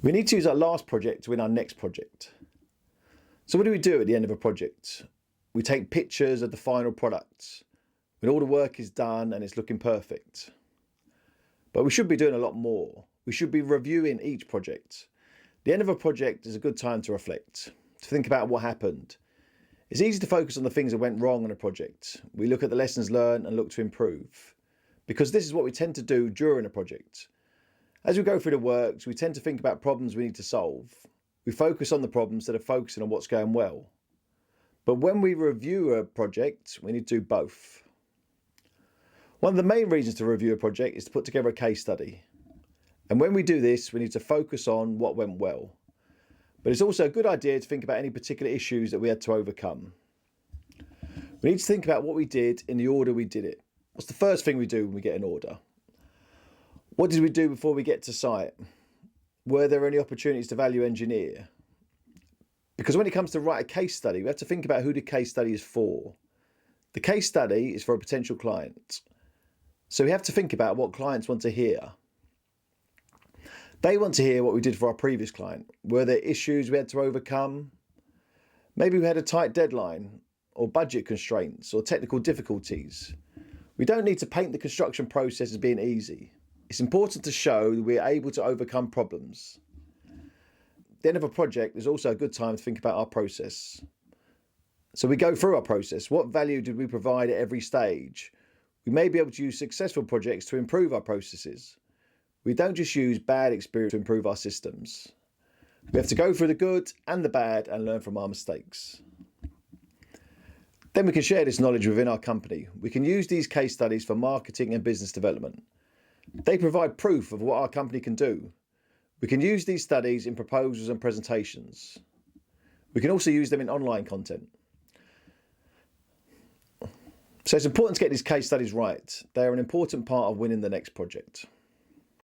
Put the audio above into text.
We need to use our last project to win our next project. So what do we do at the end of a project? We take pictures of the final product when all the work is done and it's looking perfect. But we should be doing a lot more. We should be reviewing each project. The end of a project is a good time to reflect, to think about what happened. It's easy to focus on the things that went wrong on a project. We look at the lessons learned and look to improve, because this is what we tend to do during a project. As we go through the works, we tend to think about problems we need to solve. We focus on the problems instead of focusing on what's going well. But when we review a project, we need to do both. One of the main reasons to review a project is to put together a case study. And when we do this, we need to focus on what went well. But it's also a good idea to think about any particular issues that we had to overcome. We need to think about what we did in the order we did it. What's the first thing we do when we get an order? What did we do before we get to site? Were there any opportunities to value engineer? Because when it comes to write a case study, we have to think about who the case study is for. The case study is for a potential client. So we have to think about what clients want to hear. They want to hear what we did for our previous client. Were there issues we had to overcome? Maybe we had a tight deadline, or budget constraints, or technical difficulties. We don't need to paint the construction process as being easy. It's important to show that we are able to overcome problems. The end of a project is also a good time to think about our process. So we go through our process. What value did we provide at every stage? We may be able to use successful projects to improve our processes. We don't just use bad experience to improve our systems. We have to go through the good and the bad and learn from our mistakes. Then we can share this knowledge within our company. We can use these case studies for marketing and business development. They provide proof of what our company can do. We can use these studies in proposals and presentations. We can also use them in online content. So it's important to get these case studies right. They are an important part of winning the next project.